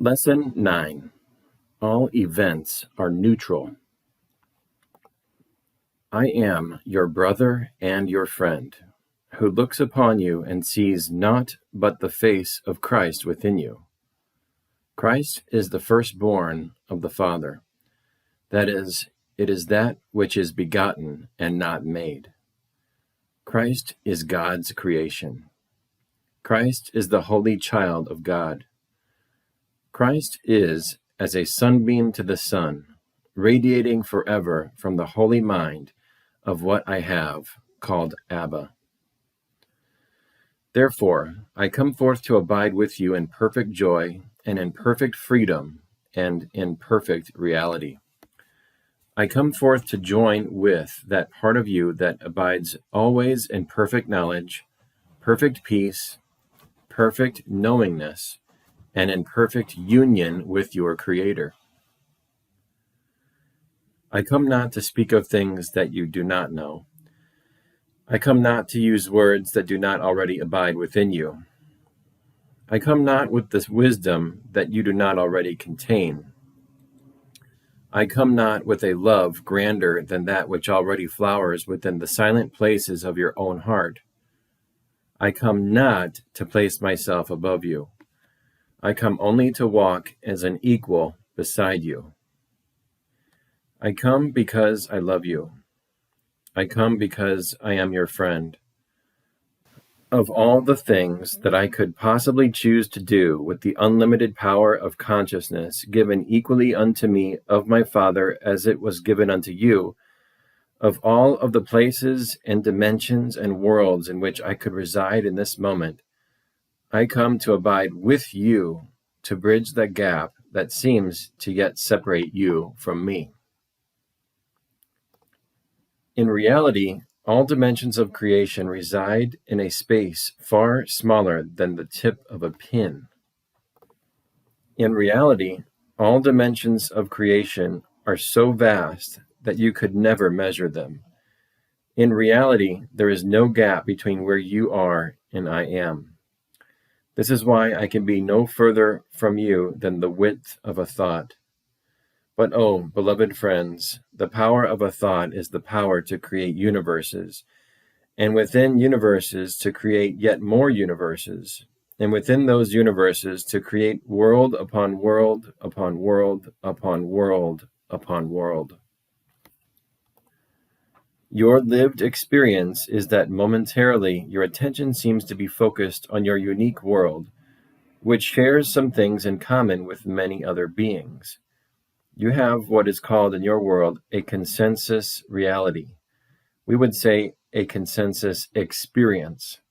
Lesson 9. All events are neutral. I am your brother and your friend, who looks upon you and sees naught but the face of Christ within you. Christ is the firstborn of the Father. That is, it is that which is begotten and not made. Christ is God's creation. Christ is the holy child of God. Christ is as a sunbeam to the sun, radiating forever from the holy mind of what I have called Abba. Therefore, I come forth to abide with you in perfect joy and in perfect freedom and in perfect reality. I come forth to join with that part of you that abides always in perfect knowledge, perfect peace, perfect knowingness, and in perfect union with your Creator. I come not to speak of things that you do not know. I come not to use words that do not already abide within you. I come not with this wisdom that you do not already contain. I come not with a love grander than that which already flowers within the silent places of your own heart. I come not to place myself above you. I come only to walk as an equal beside you. I come because I love you. I come because I am your friend. Of all the things that I could possibly choose to do with the unlimited power of consciousness given equally unto me of my Father as it was given unto you, of all of the places and dimensions and worlds in which I could reside in this moment, I come to abide with you to bridge the gap that seems to yet separate you from me. In reality, all dimensions of creation reside in a space far smaller than the tip of a pin. In reality, all dimensions of creation are so vast that you could never measure them. In reality, there is no gap between where you are and I am. This is why I can be no further from you than the width of a thought. But oh, beloved friends, the power of a thought is the power to create universes, and within universes to create yet more universes, and within those universes to create world upon world upon world upon world upon world. Your lived experience is that momentarily your attention seems to be focused on your unique world, which shares some things in common with many other beings. You have what is called in your world a consensus reality. We would say a consensus experience,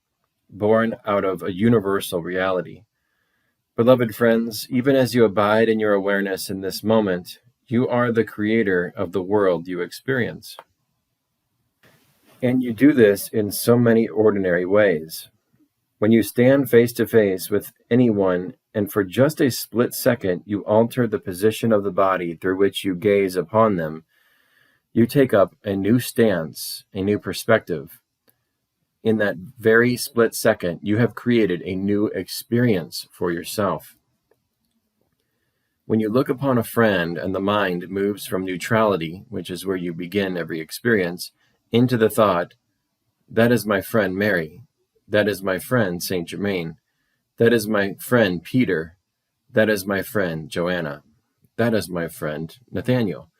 born out of a universal reality. Beloved friends, even as you abide in your awareness in this moment, you are the creator of the world you experience. And you do this in so many ordinary ways. When you stand face to face with anyone, and for just a split second you alter the position of the body through which you gaze upon them, you take up a new stance, a new perspective. In that very split second, you have created a new experience for yourself. When you look upon a friend and the mind moves from neutrality, which is where you begin every experience, into the thought, that is my friend Mary, that is my friend Saint Germain, that is my friend Peter, that is my friend Joanna, that is my friend Nathaniel.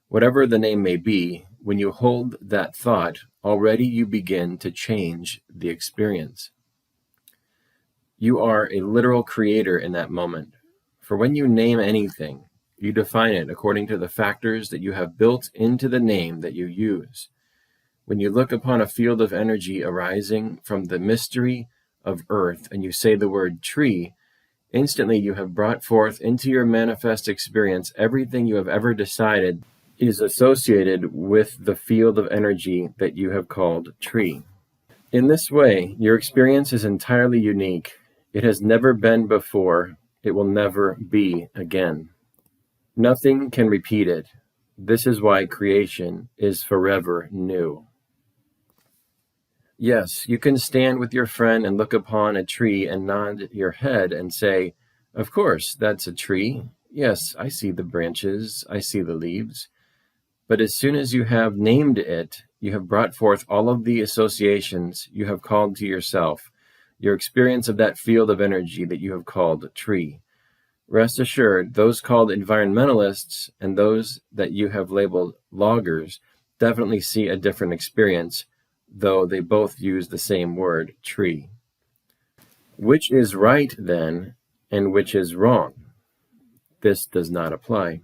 Whatever the name may be, when you hold that thought, already you begin to change the experience. You are a literal creator in that moment. For when you name anything, you define it according to the factors that you have built into the name that you use. When you look upon a field of energy arising from the mystery of earth and you say the word tree, instantly you have brought forth into your manifest experience everything you have ever decided is associated with the field of energy that you have called tree. In this way, your experience is entirely unique. It has never been before. It will never be again. Nothing can repeat it. This is why creation is forever new. Yes, you can stand with your friend and look upon a tree and nod your head and say, Of course, that's a tree. Yes, I see the branches, I see the leaves. But as soon as you have named it, you have brought forth all of the associations you have called to yourself, your experience of that field of energy that you have called tree. Rest assured, those called environmentalists and those that you have labeled loggers definitely see a different experience, though they both use the same word, tree. Which is right, then, and which is wrong? This does not apply.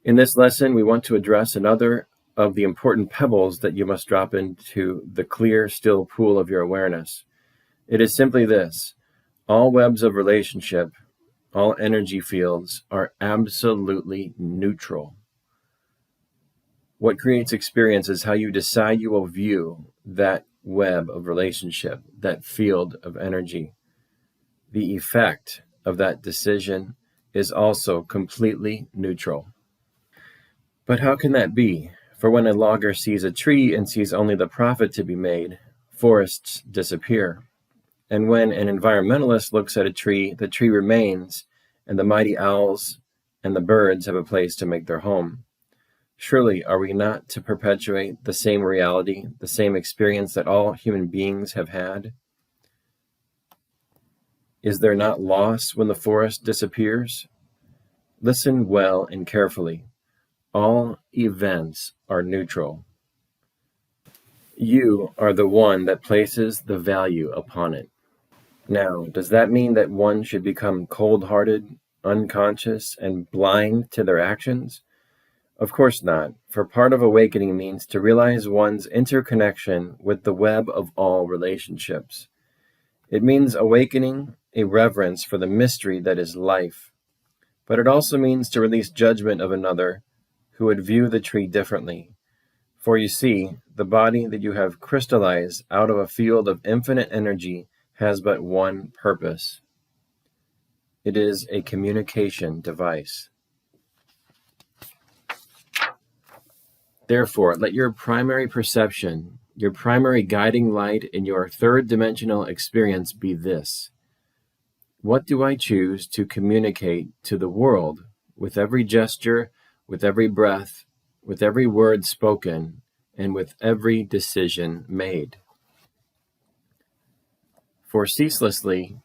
In this lesson, we want to address another of the important pebbles that you must drop into the clear, still pool of your awareness. It is simply this: all webs of relationship, all energy fields are absolutely neutral. What creates experience is how you decide you will view that web of relationship, that field of energy. The effect of that decision is also completely neutral. But how can that be? For when a logger sees a tree and sees only the profit to be made, forests disappear. And when an environmentalist looks at a tree, the tree remains, and the mighty owls and the birds have a place to make their home. Surely are we not to perpetuate the same reality, the same experience that all human beings have had? Is there not loss when the forest disappears? Listen well and carefully. All events are neutral. You are the one that places the value upon it. Now, does that mean that one should become cold-hearted, unconscious, and blind to their actions? Of course not, for part of awakening means to realize one's interconnection with the web of all relationships. It means awakening a reverence for the mystery that is life, but it also means to release judgment of another who would view the tree differently. For you see, the body that you have crystallized out of a field of infinite energy has but one purpose. It is a communication device. Therefore, let your primary perception, your primary guiding light in your third-dimensional experience be this: what do I choose to communicate to the world with every gesture, with every breath, with every word spoken, and with every decision made? For ceaselessly,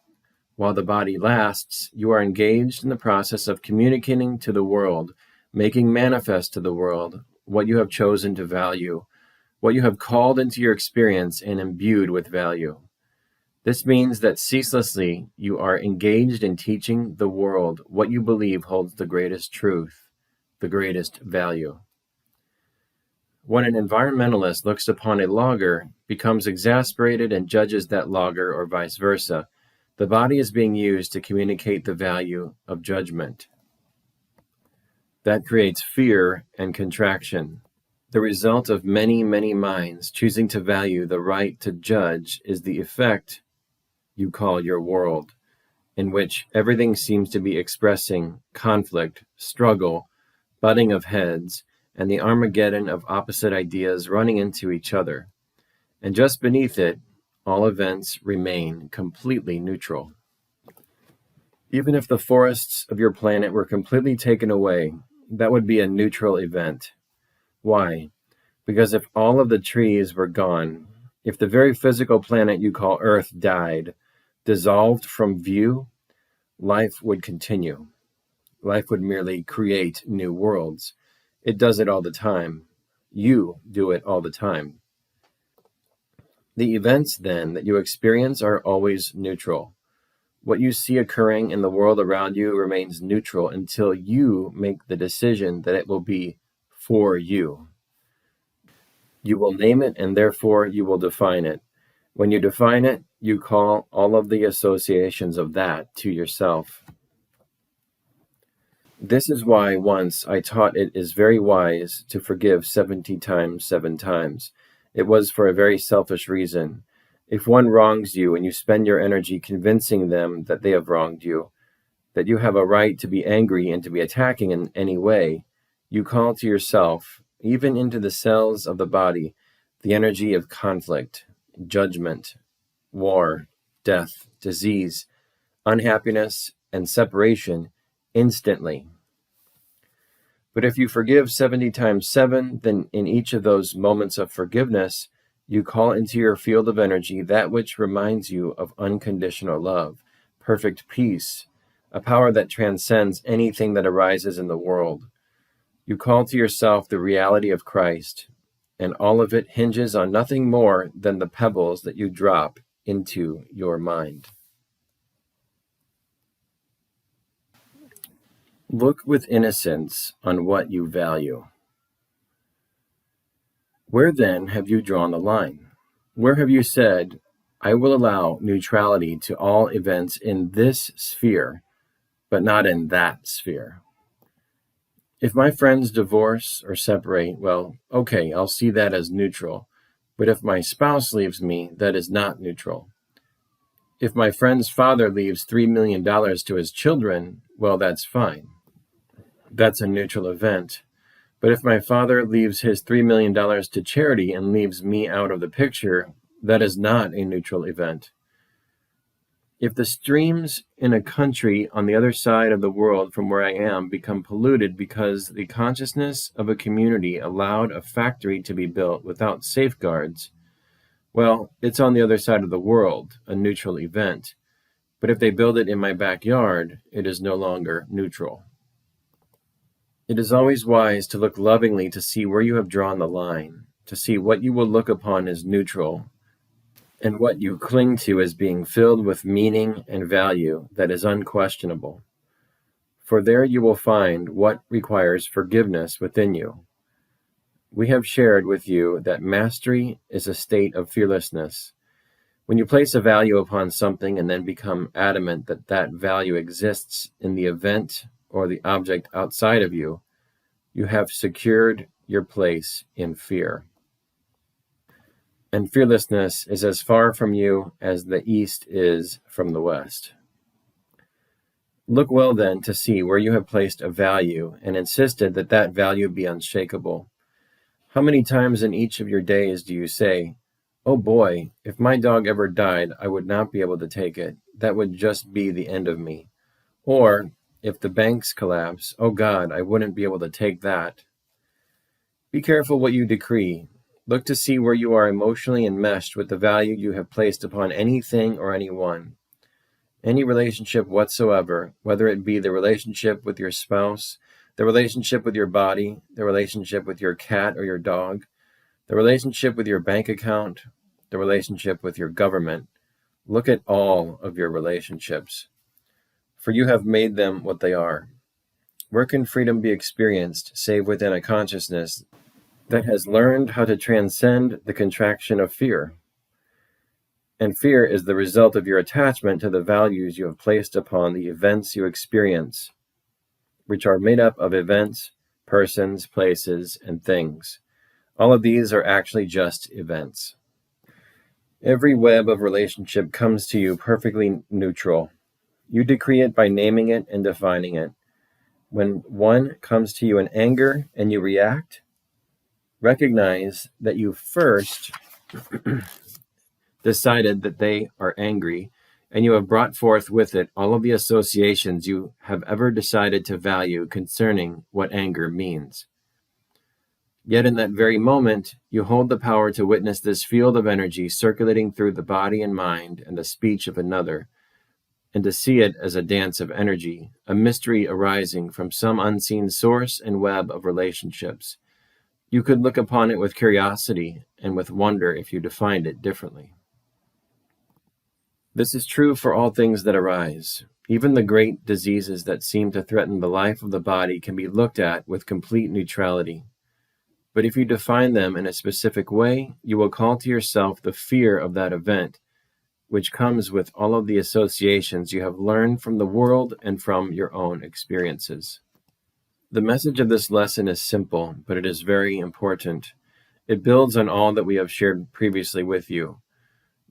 while the body lasts, you are engaged in the process of communicating to the world, making manifest to the world what you have chosen to value, what you have called into your experience and imbued with value. This means that ceaselessly you are engaged in teaching the world what you believe holds the greatest truth, the greatest value. When an environmentalist looks upon a logger, becomes exasperated, and judges that logger or vice versa, the body is being used to communicate the value of judgment. That creates fear and contraction. The result of many, many minds choosing to value the right to judge is the effect you call your world, in which everything seems to be expressing conflict, struggle, butting of heads, and the Armageddon of opposite ideas running into each other. And just beneath it, all events remain completely neutral. Even if the forests of your planet were completely taken away, that would be a neutral event. Why? Because if all of the trees were gone, if the very physical planet you call Earth died, dissolved from view, life would continue. Life would merely create new worlds. It does it all the time. You do it all the time. The events, then, that you experience are always neutral. What you see occurring in the world around you remains neutral until you make the decision that it will be for you. You will name it, and therefore you will define it. When you define it, you call all of the associations of that to yourself. This is why once I taught it is very wise to forgive 70 times 7 times. It was for a very selfish reason. If one wrongs you and you spend your energy convincing them that they have wronged you, that you have a right to be angry and to be attacking in any way, you call to yourself, even into the cells of the body, the energy of conflict, judgment, war, death, disease, unhappiness, and separation instantly. But if you forgive 70 times 7, then in each of those moments of forgiveness, you call into your field of energy that which reminds you of unconditional love, perfect peace, a power that transcends anything that arises in the world. You call to yourself the reality of Christ, and all of it hinges on nothing more than the pebbles that you drop into your mind. Look with innocence on what you value. Where then have you drawn the line? Where have you said, I will allow neutrality to all events in this sphere, but not in that sphere? If my friends divorce or separate, well, okay, I'll see that as neutral. But if my spouse leaves me, that is not neutral. If my friend's father leaves $3 million to his children, well, that's fine. That's a neutral event. But if my father leaves his $3 million to charity and leaves me out of the picture, that is not a neutral event. If the streams in a country on the other side of the world from where I am become polluted because the consciousness of a community allowed a factory to be built without safeguards, well, it's on the other side of the world, a neutral event. But if they build it in my backyard, it is no longer neutral. It is always wise to look lovingly to see where you have drawn the line, to see what you will look upon as neutral, and what you cling to as being filled with meaning and value that is unquestionable. For there you will find what requires forgiveness within you. We have shared with you that mastery is a state of fearlessness. When you place a value upon something and then become adamant that that value exists in the event or the object outside of you, you have secured your place in fear. And fearlessness is as far from you as the east is from the west. Look well then to see where you have placed a value and insisted that that value be unshakable. How many times in each of your days do you say, oh boy, if my dog ever died, I would not be able to take it. That would just be the end of me. Or, if the banks collapse, oh God, I wouldn't be able to take that. Be careful what you decree. Look to see where you are emotionally enmeshed with the value you have placed upon anything or anyone. Any relationship whatsoever, whether it be the relationship with your spouse, the relationship with your body, the relationship with your cat or your dog, the relationship with your bank account, the relationship with your government. Look at all of your relationships, for you have made them what they are. Where can freedom be experienced save within a consciousness that has learned how to transcend the contraction of fear? And fear is the result of your attachment to the values you have placed upon the events you experience, which are made up of events, persons, places, and things. All of these are actually just events. Every web of relationship comes to you perfectly neutral. You decree it by naming it and defining it. When one comes to you in anger and you react, recognize that you first decided that they are angry, and you have brought forth with it all of the associations you have ever decided to value concerning what anger means. Yet in that very moment, you hold the power to witness this field of energy circulating through the body and mind and the speech of another, and to see it as a dance of energy, a mystery arising from some unseen source and web of relationships. You could look upon it with curiosity and with wonder if you defined it differently. This is true for all things that arise. Even the great diseases that seem to threaten the life of the body can be looked at with complete neutrality. But if you define them in a specific way, you will call to yourself the fear of that event, which comes with all of the associations you have learned from the world and from your own experiences. The message of this lesson is simple, but it is very important. It builds on all that we have shared previously with you.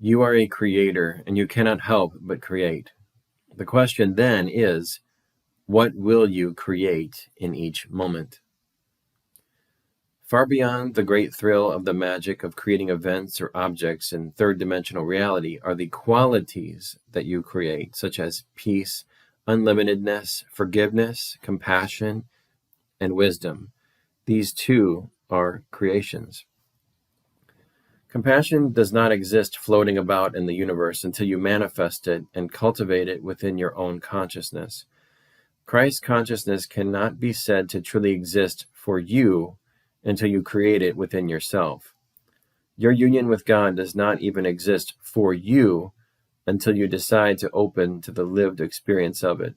You are a creator, and you cannot help but create. The question then is, what will you create in each moment? Far beyond the great thrill of the magic of creating events or objects in third-dimensional reality are the qualities that you create, such as peace, unlimitedness, forgiveness, compassion, and wisdom. These too are creations. Compassion does not exist floating about in the universe until you manifest it and cultivate it within your own consciousness. Christ consciousness cannot be said to truly exist for you until you create it within yourself. Your union with God does not even exist for you until you decide to open to the lived experience of it.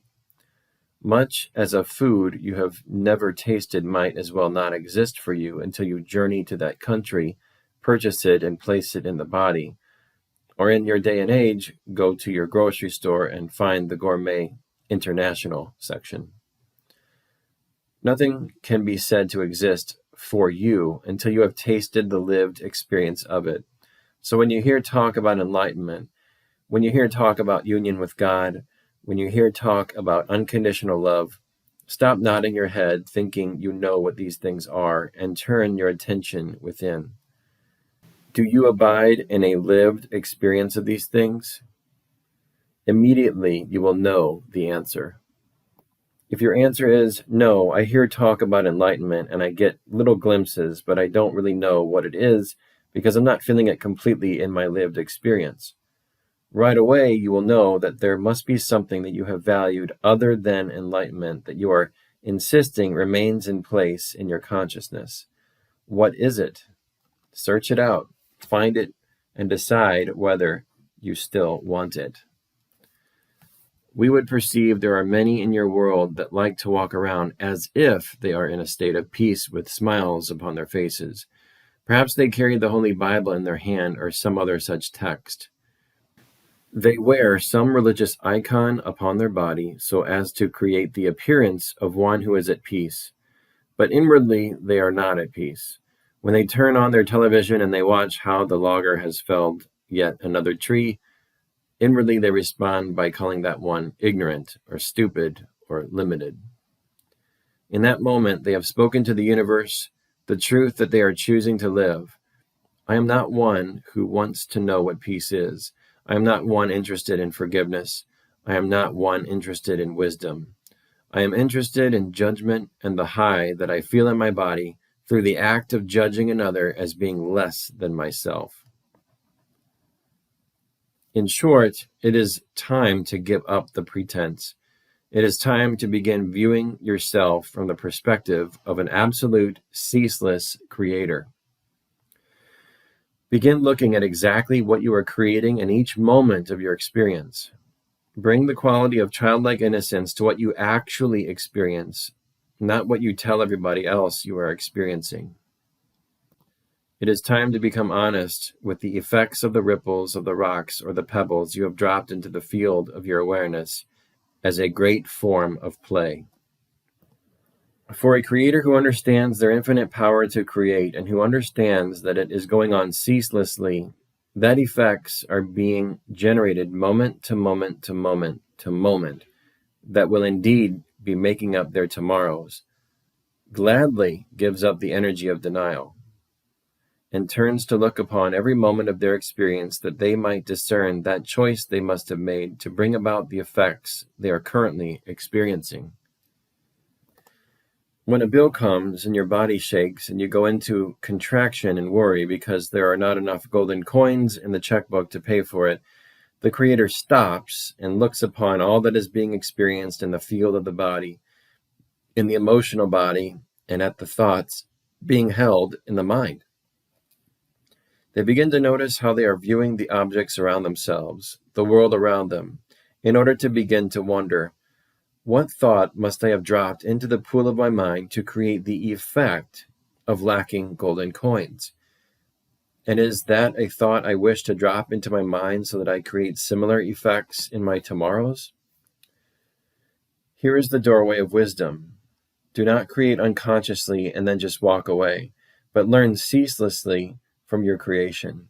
Much as a food you have never tasted might as well not exist for you until you journey to that country, purchase it, and place it in the body. Or in your day and age, go to your grocery store and find the gourmet international section. Nothing can be said to exist for you until you have tasted the lived experience of it. So when you hear talk about enlightenment, when you hear talk about union with God, when you hear talk about unconditional love, stop nodding your head thinking you know what these things are and turn your attention within. Do you abide in a lived experience of these things? Immediately you will know the answer. If your answer is, no, I hear talk about enlightenment and I get little glimpses, but I don't really know what it is because I'm not feeling it completely in my lived experience, right away you will know that there must be something that you have valued other than enlightenment that you are insisting remains in place in your consciousness. What is it? Search it out, find it, and decide whether you still want it. We would perceive there are many in your world that like to walk around as if they are in a state of peace with smiles upon their faces. Perhaps they carry the Holy Bible in their hand or some other such text. They wear some religious icon upon their body so as to create the appearance of one who is at peace. But inwardly, they are not at peace. When they turn on their television and they watch how the logger has felled yet another tree, inwardly they respond by calling that one ignorant or stupid or limited. In that moment, they have spoken to the universe the truth that they are choosing to live. I am not one who wants to know what peace is. I am not one interested in forgiveness. I am not one interested in wisdom. I am interested in judgment and the high that I feel in my body through the act of judging another as being less than myself. In short, it is time to give up the pretense. It is time to begin viewing yourself from the perspective of an absolute, ceaseless creator. Begin looking at exactly what you are creating in each moment of your experience. Bring the quality of childlike innocence to what you actually experience, not what you tell everybody else you are experiencing. It is time to become honest with the effects of the ripples of the rocks or the pebbles you have dropped into the field of your awareness as a great form of play. For a creator who understands their infinite power to create and who understands that it is going on ceaselessly, that effects are being generated moment to moment to moment to moment that will indeed be making up their tomorrows, gladly gives up the energy of denial, and turns to look upon every moment of their experience that they might discern that choice they must have made to bring about the effects they are currently experiencing. When a bill comes and your body shakes and you go into contraction and worry because there are not enough golden coins in the checkbook to pay for it, the Creator stops and looks upon all that is being experienced in the field of the body, in the emotional body, and at the thoughts being held in the mind. They begin to notice how they are viewing the objects around themselves, the world around them, in order to begin to wonder, what thought must I have dropped into the pool of my mind to create the effect of lacking golden coins? And is that a thought I wish to drop into my mind so that I create similar effects in my tomorrows? Here is the doorway of wisdom. Do not create unconsciously and then just walk away, but learn ceaselessly from your creation.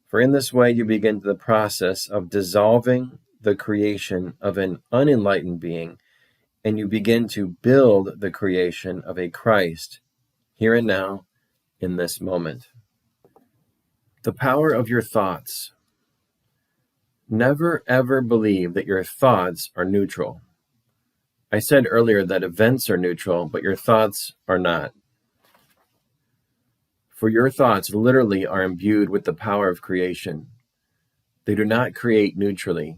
For in this way you begin the process of dissolving the creation of an unenlightened being, and you begin to build the creation of a Christ, here and now, in this moment. The power of your thoughts. Never ever believe that your thoughts are neutral. I said earlier that events are neutral, but your thoughts are not. For your thoughts literally are imbued with the power of creation. They do not create neutrally.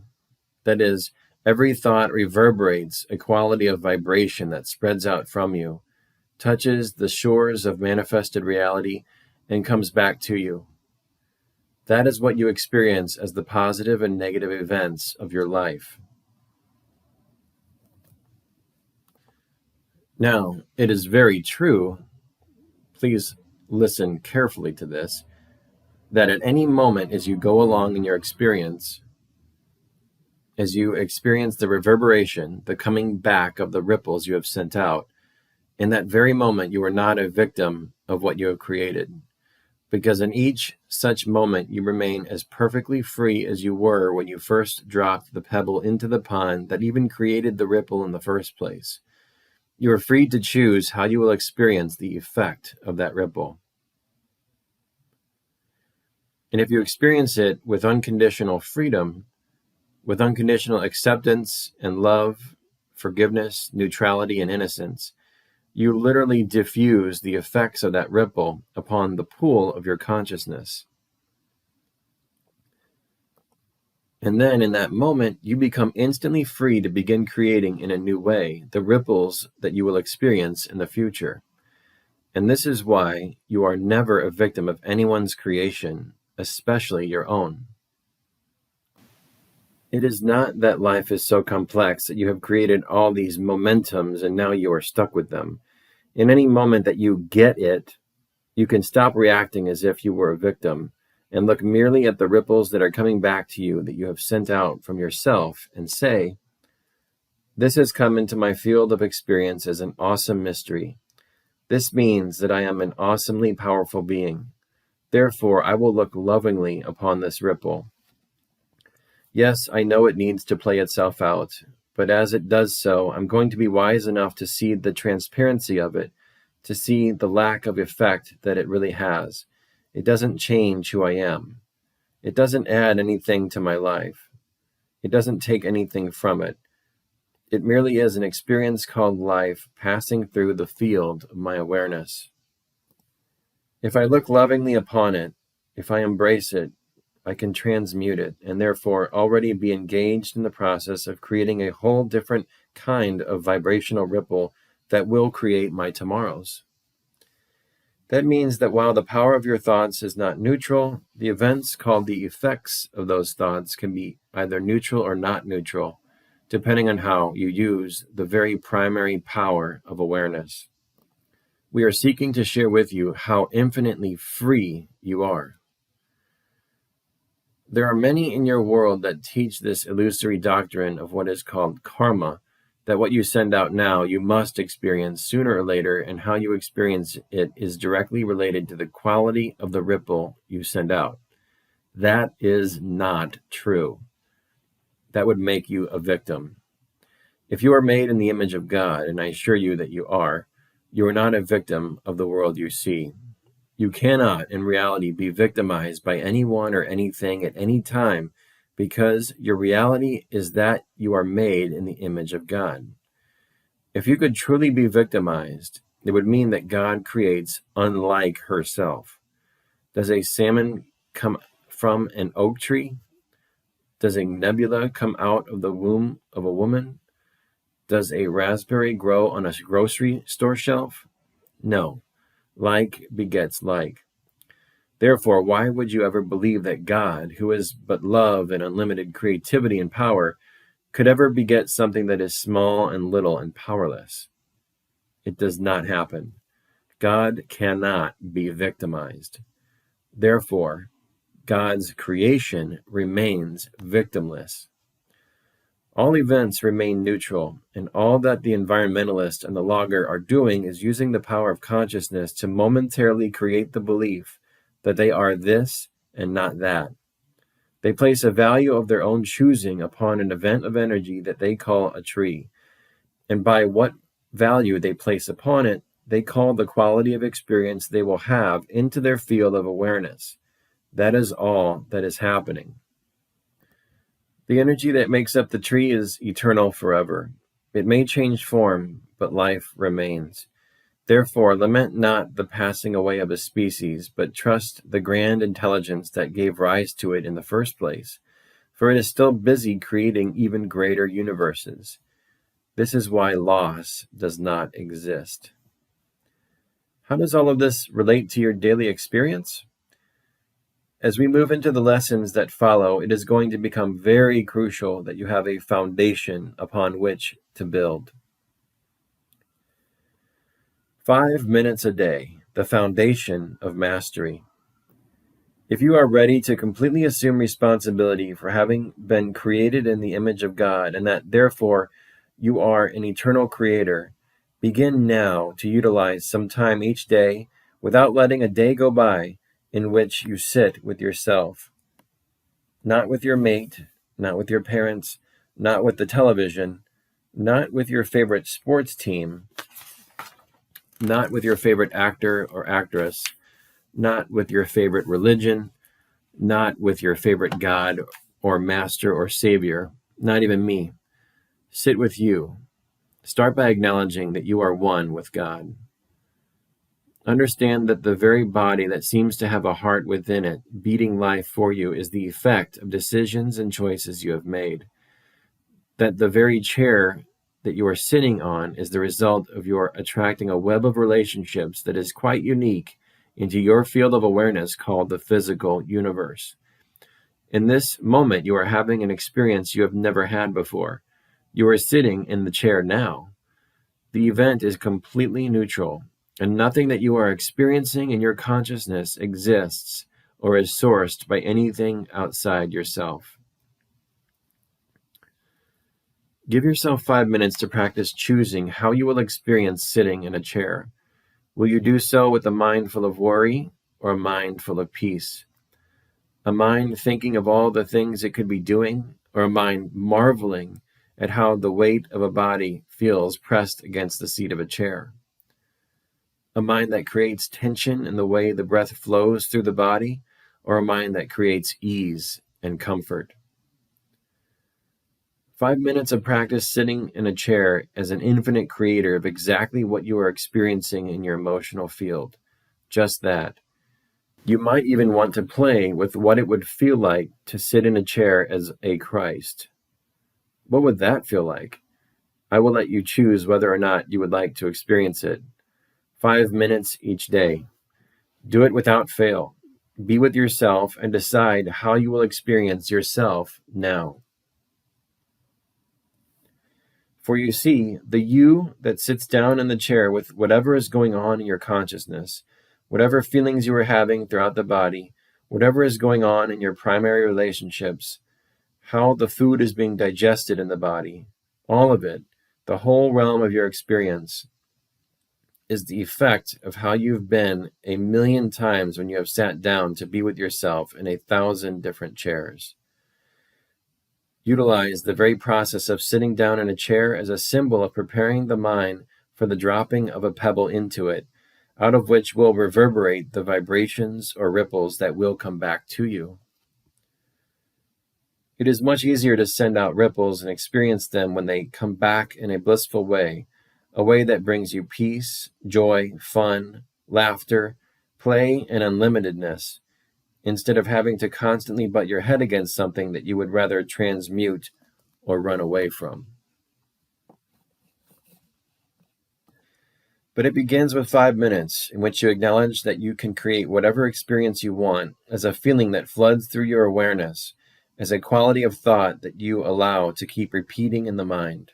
That is, every thought reverberates a quality of vibration that spreads out from you, touches the shores of manifested reality, and comes back to you. That is what you experience as the positive and negative events of your life. Now, it is very true, please listen carefully to this, that at any moment as you go along in your experience, as you experience the reverberation, the coming back of the ripples you have sent out, in that very moment you are not a victim of what you have created. Because in each such moment you remain as perfectly free as you were when you first dropped the pebble into the pond that even created the ripple in the first place. You are free to choose how you will experience the effect of that ripple. And if you experience it with unconditional freedom, with unconditional acceptance and love, forgiveness, neutrality, and innocence, you literally diffuse the effects of that ripple upon the pool of your consciousness. And then in that moment, you become instantly free to begin creating in a new way the ripples that you will experience in the future. And this is why you are never a victim of anyone's creation, especially your own. It is not that life is so complex that you have created all these momentums and now you are stuck with them. In any moment that you get it, you can stop reacting as if you were a victim and look merely at the ripples that are coming back to you that you have sent out from yourself and say, "This has come into my field of experience as an awesome mystery. This means that I am an awesomely powerful being. Therefore, I will look lovingly upon this ripple. Yes, I know it needs to play itself out, but as it does so, I'm going to be wise enough to see the transparency of it, to see the lack of effect that it really has. It doesn't change who I am. It doesn't add anything to my life. It doesn't take anything from it. It merely is an experience called life passing through the field of my awareness. If I look lovingly upon it, if I embrace it, I can transmute it and therefore already be engaged in the process of creating a whole different kind of vibrational ripple that will create my tomorrows. That means that while the power of your thoughts is not neutral, the events called the effects of those thoughts can be either neutral or not neutral, depending on how you use the very primary power of awareness. We are seeking to share with you how infinitely free you are. There are many in your world that teach this illusory doctrine of what is called karma, that what you send out now you must experience sooner or later, and how you experience it is directly related to the quality of the ripple you send out. That is not true. That would make you a victim. If you are made in the image of God, and I assure you that you are not a victim of the world you see. You cannot, in reality, be victimized by anyone or anything at any time, because your reality is that you are made in the image of God. If you could truly be victimized, it would mean that God creates unlike herself. Does a salmon come from an oak tree? Does a nebula come out of the womb of a woman? Does a raspberry grow on a grocery store shelf? No. Like begets like. Therefore, why would you ever believe that God, who is but love and unlimited creativity and power, could ever beget something that is small and little and powerless? It does not happen. God cannot be victimized. Therefore, God's creation remains victimless. All events remain neutral, and all that the environmentalist and the logger are doing is using the power of consciousness to momentarily create the belief that they are this and not that. They place a value of their own choosing upon an event of energy that they call a tree, and by what value they place upon it They call the quality of experience they will have into their field of awareness. That is all that is happening. The energy that makes up the tree is eternal forever. It may change form, but life remains. Therefore, lament not the passing away of a species, but trust the grand intelligence that gave rise to it in the first place, for it is still busy creating even greater universes. This is why loss does not exist. How does all of this relate to your daily experience? As we move into the lessons that follow, it is going to become very crucial that you have a foundation upon which to build. 5 minutes a day, the foundation of mastery. If you are ready to completely assume responsibility for having been created in the image of God, and that therefore you are an eternal creator, begin now to utilize some time each day without letting a day go by in which you sit with yourself. Not with your mate, not with your parents, not with the television, not with your favorite sports team, not with your favorite actor or actress, not with your favorite religion, not with your favorite God or master or savior, not even me. Sit with you. Start by acknowledging that you are one with God. Understand that the very body that seems to have a heart within it, beating life for you, is the effect of decisions and choices you have made. That the very chair that you are sitting on is the result of your attracting a web of relationships that is quite unique into your field of awareness called the physical universe. In this moment, you are having an experience you have never had before. You are sitting in the chair now. The event is completely neutral, and nothing that you are experiencing in your consciousness exists or is sourced by anything outside yourself. Give yourself 5 minutes to practice choosing how you will experience sitting in a chair. Will you do so with a mind full of worry or a mind full of peace? A mind thinking of all the things it could be doing, or a mind marveling at how the weight of a body feels pressed against the seat of a chair? A mind that creates tension in the way the breath flows through the body, or a mind that creates ease and comfort? 5 minutes of practice sitting in a chair as an infinite creator of exactly what you are experiencing in your emotional field. Just that. You might even want to play with what it would feel like to sit in a chair as a Christ. What would that feel like? I will let you choose whether or not you would like to experience it. 5 minutes each day. Do it without fail. Be with yourself and decide how you will experience yourself now. For you see, the you that sits down in the chair with whatever is going on in your consciousness, whatever feelings you are having throughout the body, whatever is going on in your primary relationships, how the food is being digested in the body, all of it, the whole realm of your experience, is the effect of how you've been 1,000,000 times when you have sat down to be with yourself in 1,000 different chairs. Utilize the very process of sitting down in a chair as a symbol of preparing the mind for the dropping of a pebble into it, out of which will reverberate the vibrations or ripples that will come back to you. It is much easier to send out ripples and experience them when they come back in a blissful way, a way that brings you peace, joy, fun, laughter, play, and unlimitedness, instead of having to constantly butt your head against something that you would rather transmute or run away from. But it begins with 5 minutes in which you acknowledge that you can create whatever experience you want as a feeling that floods through your awareness, as a quality of thought that you allow to keep repeating in the mind.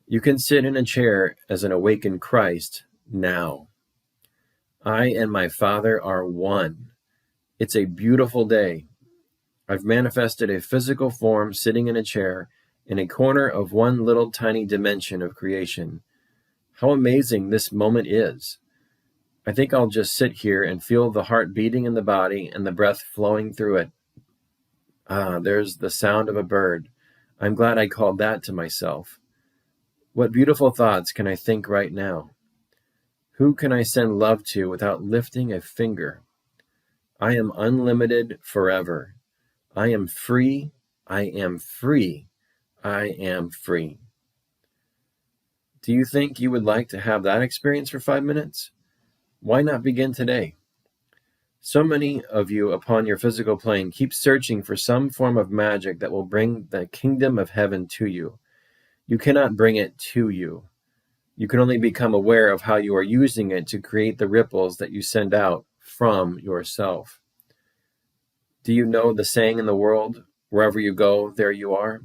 You can sit in a chair as an awakened Christ now. I and my Father are one. It's a beautiful day. I've manifested a physical form sitting in a chair in a corner of one little tiny dimension of creation. How amazing this moment is. I think I'll just sit here and feel the heart beating in the body and the breath flowing through it. There's the sound of a bird. I'm glad I called that to myself. What beautiful thoughts can I think right now? Who can I send love to without lifting a finger? I am unlimited forever. I am free. I am free. I am free. Do you think you would like to have that experience for 5 minutes? Why not begin today? So many of you upon your physical plane keep searching for some form of magic that will bring the kingdom of heaven to you. You cannot bring it to you. You can only become aware of how you are using it to create the ripples that you send out from yourself. Do you know the saying in the world, wherever you go, there you are?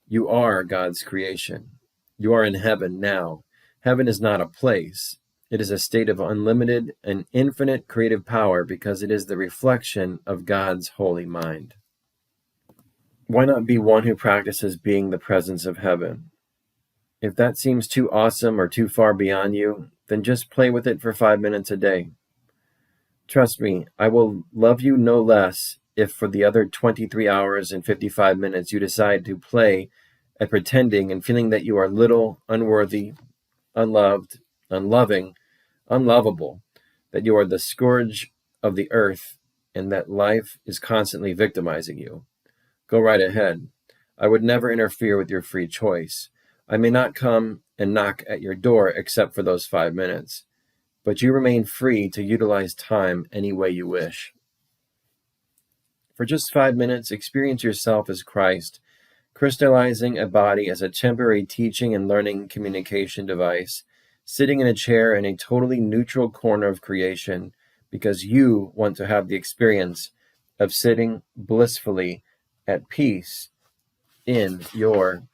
You are God's creation. You are in heaven now. Heaven is not a place. It is a state of unlimited and infinite creative power because it is the reflection of God's holy mind. Why not be one who practices being the presence of heaven? If that seems too awesome or too far beyond you, then just play with it for 5 minutes a day. Trust me, I will love you no less if for the other 23 hours and 55 minutes you decide to play at pretending and feeling that you are little, unworthy, unloved, unloving, unlovable, that you are the scourge of the earth, and that life is constantly victimizing you. Go right ahead. I would never interfere with your free choice. I may not come and knock at your door except for those 5 minutes, but you remain free to utilize time any way you wish. For just 5 minutes, experience yourself as Christ, crystallizing a body as a temporary teaching and learning communication device, sitting in a chair in a totally neutral corner of creation because you want to have the experience of sitting blissfully at peace in your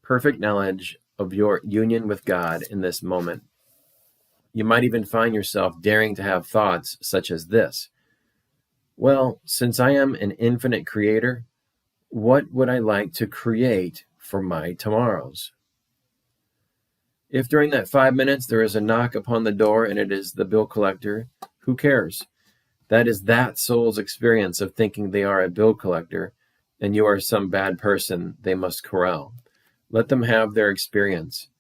perfect knowledge of your union with God in this moment. You might even find yourself daring to have thoughts such as this. Well, since I am an infinite creator, what would I like to create for my tomorrows? If during that 5 minutes there is a knock upon the door and it is the bill collector, who cares? That is that soul's experience of thinking they are a bill collector and you are some bad person they must corral. Let them have their experience.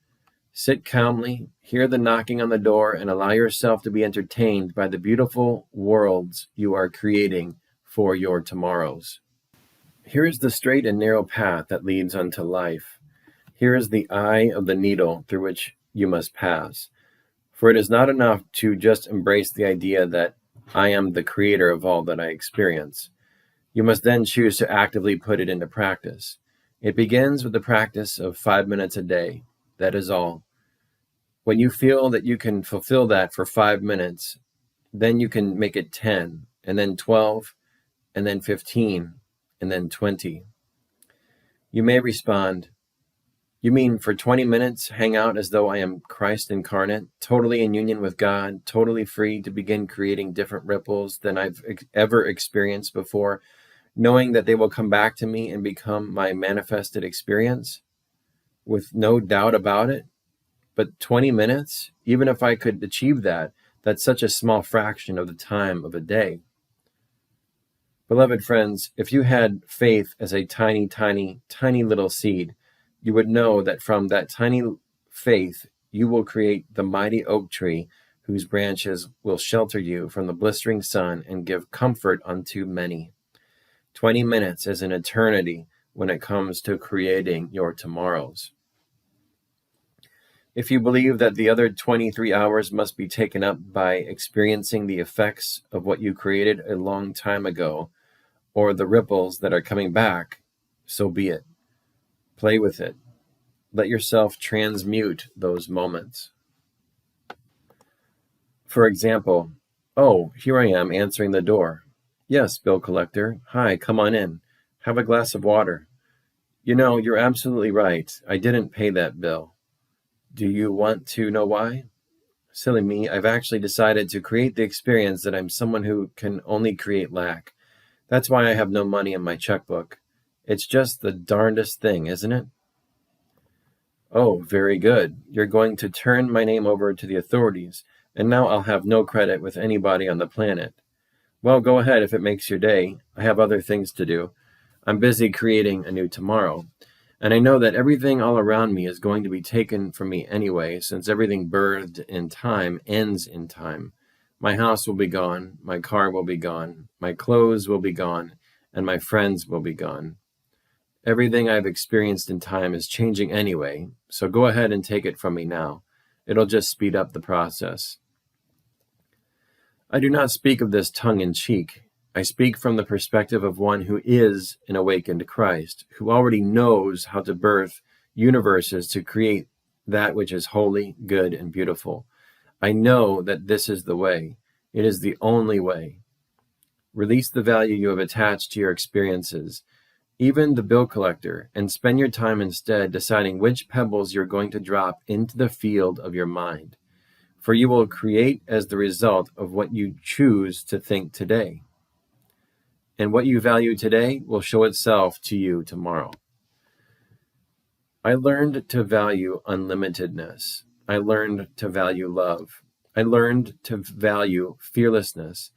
Sit calmly, hear the knocking on the door, and allow yourself to be entertained by the beautiful worlds you are creating for your tomorrows. Here is the straight and narrow path that leads unto life. Here is the eye of the needle through which you must pass. For it is not enough to just embrace the idea that I am the creator of all that I experience. You must then choose to actively put it into practice. It begins with the practice of 5 minutes a day. That is all. When you feel that you can fulfill that for 5 minutes, then you can make it 10, and then 12, and then 15, and then 20. You may respond, you mean for 20 minutes hang out as though I am Christ incarnate, totally in union with God, totally free to begin creating different ripples than I've ever experienced before, knowing that they will come back to me and become my manifested experience, with no doubt about it? But 20 minutes, even if I could achieve that, that's such a small fraction of the time of a day. Beloved friends, if you had faith as a tiny, tiny, tiny little seed, you would know that from that tiny faith, you will create the mighty oak tree whose branches will shelter you from the blistering sun and give comfort unto many. 20 minutes is an eternity when it comes to creating your tomorrows. If you believe that the other 23 hours must be taken up by experiencing the effects of what you created a long time ago, or the ripples that are coming back, so be it. Play with it. Let yourself transmute those moments. For example, oh, here I am answering the door. Yes, bill collector. Hi, come on in. Have a glass of water. You know, you're absolutely right. I didn't pay that bill. Do you want to know why? Silly me, I've actually decided to create the experience that I'm someone who can only create lack. That's why I have no money in my checkbook. It's just the darndest thing, isn't it? Oh, very good. You're going to turn my name over to the authorities, and now I'll have no credit with anybody on the planet. Well, go ahead if it makes your day. I have other things to do. I'm busy creating a new tomorrow. And I know that everything all around me is going to be taken from me anyway, since everything birthed in time ends in time. My house will be gone, my car will be gone, my clothes will be gone, and my friends will be gone. Everything I've experienced in time is changing anyway, so go ahead and take it from me now. It'll just speed up the process. I do not speak of this tongue-in-cheek. I speak from the perspective of one who is an awakened Christ, who already knows how to birth universes to create that which is holy, good, and beautiful. I know that this is the way. It is the only way. Release the value you have attached to your experiences, even the bill collector, and spend your time instead deciding which pebbles you're going to drop into the field of your mind. For you will create as the result of what you choose to think today. And what you value today will show itself to you tomorrow. I learned to value unlimitedness. I learned to value love. I learned to value fearlessness.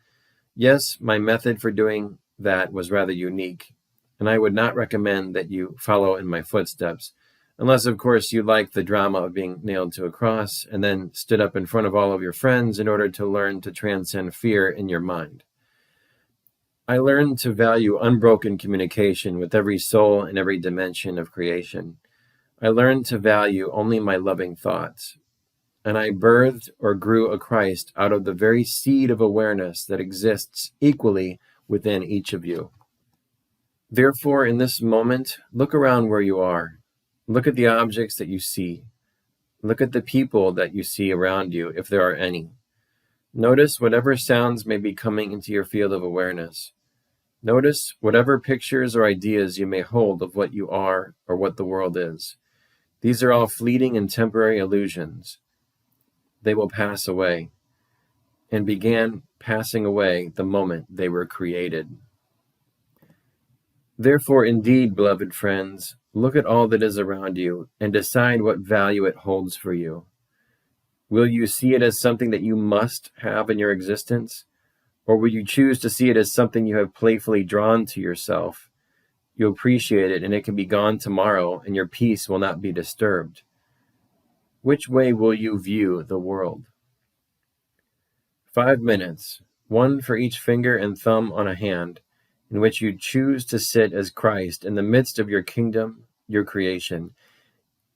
Yes, my method for doing that was rather unique, and I would not recommend that you follow in my footsteps, unless, of course, you like the drama of being nailed to a cross and then stood up in front of all of your friends in order to learn to transcend fear in your mind. I learned to value unbroken communication with every soul in every dimension of creation. I learned to value only my loving thoughts. And I birthed or grew a Christ out of the very seed of awareness that exists equally within each of you. Therefore, in this moment, look around where you are. Look at the objects that you see. Look at the people that you see around you, if there are any. Notice whatever sounds may be coming into your field of awareness. Notice whatever pictures or ideas you may hold of what you are or what the world is. These are all fleeting and temporary illusions. They will pass away, and began passing away the moment they were created. Therefore, indeed, beloved friends, look at all that is around you and decide what value it holds for you. Will you see it as something that you must have in your existence? Or will you choose to see it as something you have playfully drawn to yourself? You appreciate it and it can be gone tomorrow and your peace will not be disturbed. Which way will you view the world? 5 minutes, one for each finger and thumb on a hand, in which you choose to sit as Christ in the midst of your kingdom, your creation,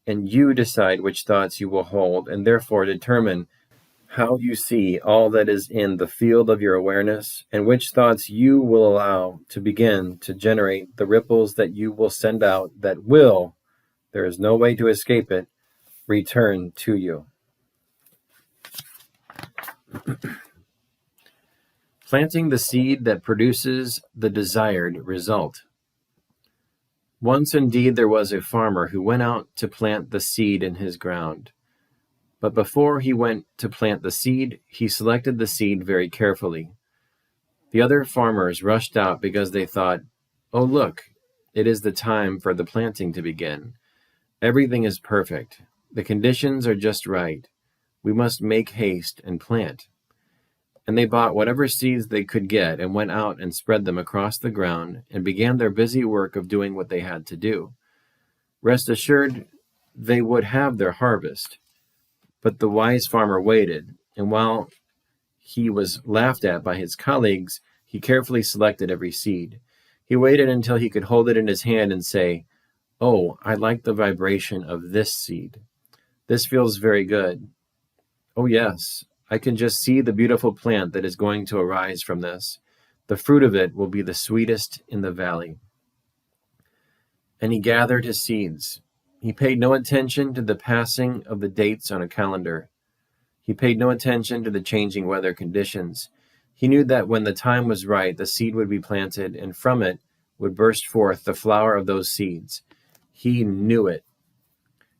and you decide which thoughts you will hold and therefore determine how you see all that is in the field of your awareness, and which thoughts you will allow to begin to generate the ripples that you will send out that will, there is no way to escape it, return to you. Planting the seed that produces the desired result. Once indeed there was a farmer who went out to plant the seed in his ground. But before he went to plant the seed, he selected the seed very carefully. The other farmers rushed out because they thought, "Oh, look, it is the time for the planting to begin. Everything is perfect. The conditions are just right. We must make haste and plant." And they bought whatever seeds they could get and went out and spread them across the ground and began their busy work of doing what they had to do. Rest assured, they would have their harvest. But the wise farmer waited, and while he was laughed at by his colleagues, he carefully selected every seed. He waited until he could hold it in his hand and say, "Oh, I like the vibration of this seed. This feels very good. Oh yes, I can just see the beautiful plant that is going to arise from this. The fruit of it will be the sweetest in the valley." And he gathered his seeds. He paid no attention to the passing of the dates on a calendar. He paid no attention to the changing weather conditions. He knew that when the time was right, the seed would be planted, and from it would burst forth the flower of those seeds. He knew it.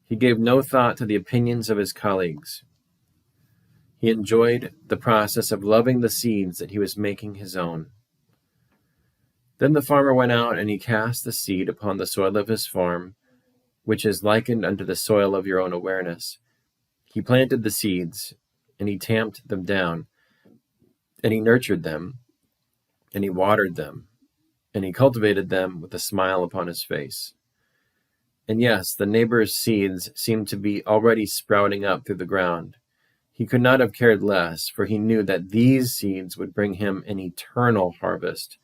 He gave no thought to the opinions of his colleagues. He enjoyed the process of loving the seeds that he was making his own. Then the farmer went out and he cast the seed upon the soil of his farm, which is likened unto the soil of your own awareness. He planted the seeds, and he tamped them down, and he nurtured them, and he watered them, and he cultivated them with a smile upon his face. And yes, the neighbor's seeds seemed to be already sprouting up through the ground. He could not have cared less, for he knew that these seeds would bring him an eternal harvest,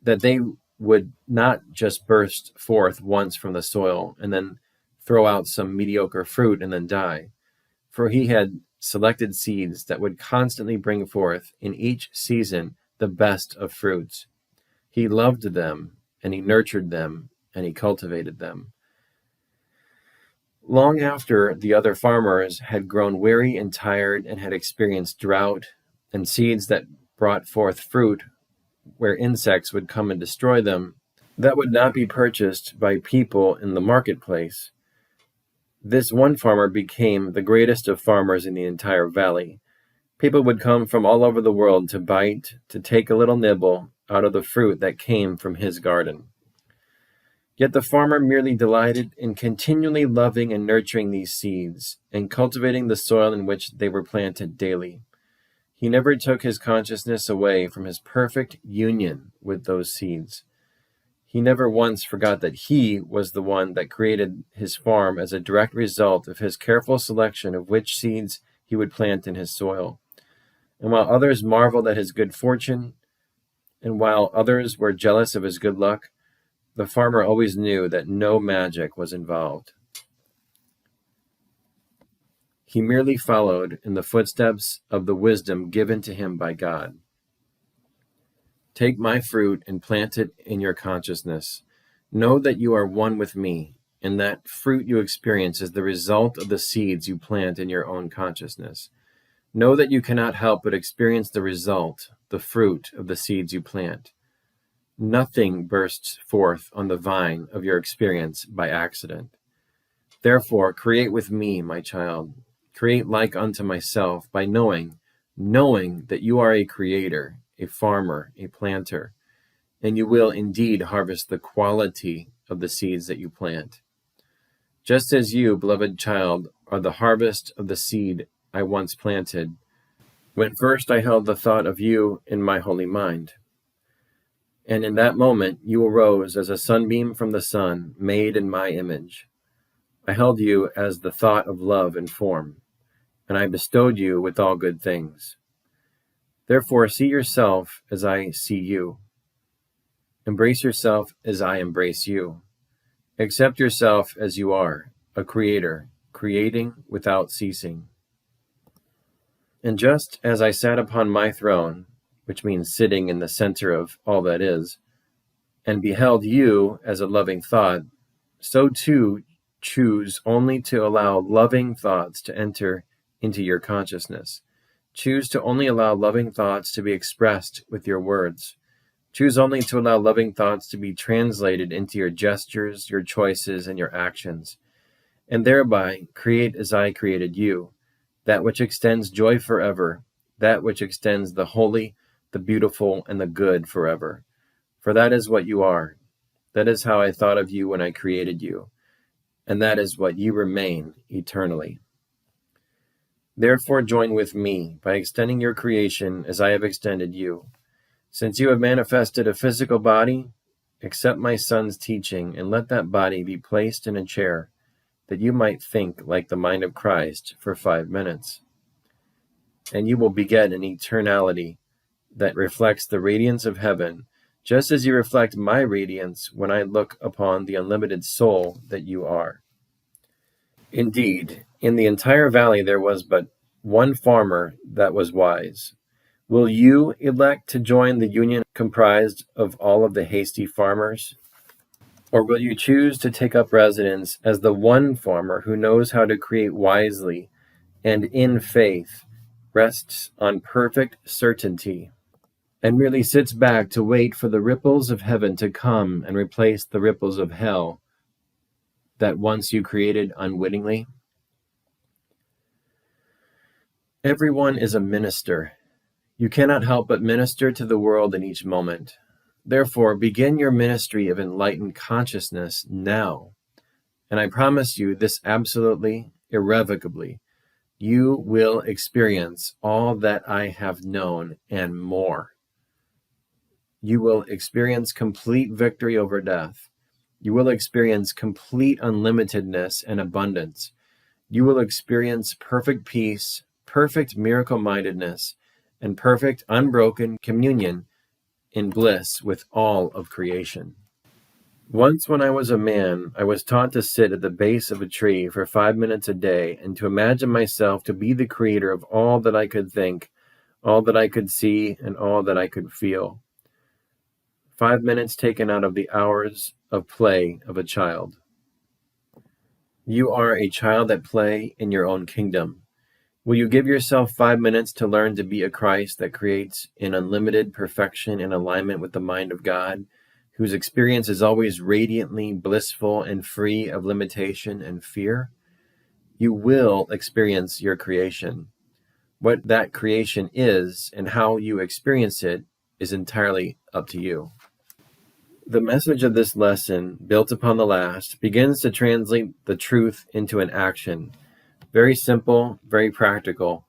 that they would not just burst forth once from the soil and then throw out some mediocre fruit and then die. For he had selected seeds that would constantly bring forth in each season the best of fruits. He loved them, and he nurtured them, and he cultivated them. Long after the other farmers had grown weary and tired and had experienced drought and seeds that brought forth fruit where insects would come and destroy them, that would not be purchased by people in the marketplace, this one farmer became the greatest of farmers in the entire valley. People would come from all over the world to bite, to take a little nibble out of the fruit that came from his garden. Yet the farmer merely delighted in continually loving and nurturing these seeds and cultivating the soil in which they were planted daily. He never took his consciousness away from his perfect union with those seeds. He never once forgot that he was the one that created his farm as a direct result of his careful selection of which seeds he would plant in his soil. And while others marveled at his good fortune, and while others were jealous of his good luck, the farmer always knew that no magic was involved. He merely followed in the footsteps of the wisdom given to him by God. Take my fruit and plant it in your consciousness. Know that you are one with me, and that fruit you experience is the result of the seeds you plant in your own consciousness. Know that you cannot help but experience the result, the fruit of the seeds you plant. Nothing bursts forth on the vine of your experience by accident. Therefore, create with me, my child. Create like unto myself by knowing that you are a creator, a farmer, a planter, and you will indeed harvest the quality of the seeds that you plant. Just as you, beloved child, are the harvest of the seed I once planted, when first I held the thought of you in my holy mind. And in that moment you arose as a sunbeam from the sun, made in my image. I held you as the thought of love and form, and I bestowed you with all good things. Therefore, see yourself as I see you. Embrace yourself as I embrace you. Accept yourself as you are, a creator, creating without ceasing. And just as I sat upon my throne, which means sitting in the center of all that is, and beheld you as a loving thought, so too choose only to allow loving thoughts to enter into your consciousness. Choose to only allow loving thoughts to be expressed with your words. Choose only to allow loving thoughts to be translated into your gestures, your choices, and your actions, and thereby create as I created you, that which extends joy forever, that which extends the holy, the beautiful, and the good forever. For that is what you are. That is how I thought of you when I created you, and that is what you remain eternally. Therefore join with me by extending your creation as I have extended you. Since you have manifested a physical body, accept my son's teaching and let that body be placed in a chair, that you might think like the mind of Christ for 5 minutes. And you will beget an eternality that reflects the radiance of heaven, just as you reflect my radiance when I look upon the unlimited soul that you are. Indeed, in the entire valley there was but one farmer that was wise. Will you elect to join the union comprised of all of the hasty farmers? Or will you choose to take up residence as the one farmer who knows how to create wisely and in faith, rests on perfect certainty, and merely sits back to wait for the ripples of heaven to come and replace the ripples of hell that once you created unwittingly? Everyone is a minister. You cannot help but minister to the world in each moment. Therefore, begin your ministry of enlightened consciousness now. And I promise you this absolutely, irrevocably. You will experience all that I have known and more. You will experience complete victory over death. You will experience complete unlimitedness and abundance. You will experience perfect peace, perfect miracle-mindedness, and perfect unbroken communion in bliss with all of creation. Once when I was a man, I was taught to sit at the base of a tree for 5 minutes a day and to imagine myself to be the creator of all that I could think, all that I could see, and all that I could feel. 5 minutes taken out of the hours of play of a child. You are a child at play in your own kingdom. Will you give yourself 5 minutes to learn to be a Christ that creates in unlimited perfection in alignment with the mind of God, whose experience is always radiantly blissful and free of limitation and fear? You will experience your creation. What that creation is and how you experience it is entirely up to you. The message of this lesson, built upon the last, begins to translate the truth into an action. Very simple, very practical.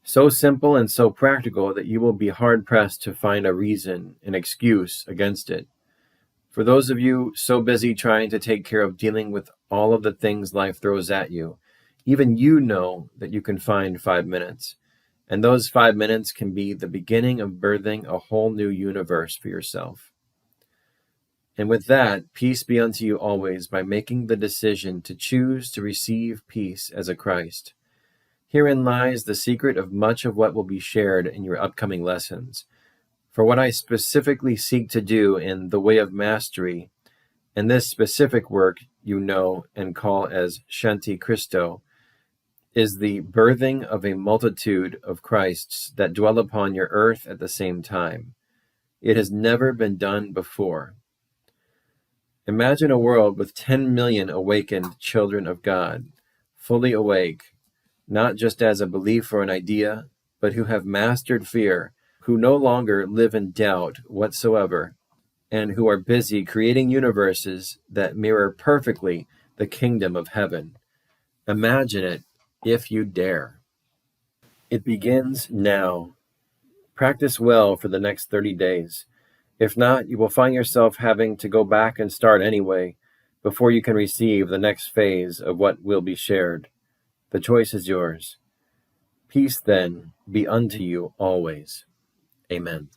So simple and so practical that you will be hard-pressed to find a reason, an excuse against it. For those of you so busy trying to take care of dealing with all of the things life throws at you, even you know that you can find 5 minutes. And those 5 minutes can be the beginning of birthing a whole new universe for yourself. And with that, peace be unto you always by making the decision to choose to receive peace as a Christ. Herein lies the secret of much of what will be shared in your upcoming lessons. For what I specifically seek to do in the way of mastery, and this specific work you know and call as Shanti Christo, is the birthing of a multitude of Christs that dwell upon your earth at the same time. It has never been done before. Imagine a world with 10 million awakened children of God, fully awake, not just as a belief or an idea, but who have mastered fear, who no longer live in doubt whatsoever, and who are busy creating universes that mirror perfectly the kingdom of heaven. Imagine it, if you dare. It begins now. Practice well for the next 30 days. If not, you will find yourself having to go back and start anyway, before you can receive the next phase of what will be shared. The choice is yours. Peace, then, be unto you always. Amen.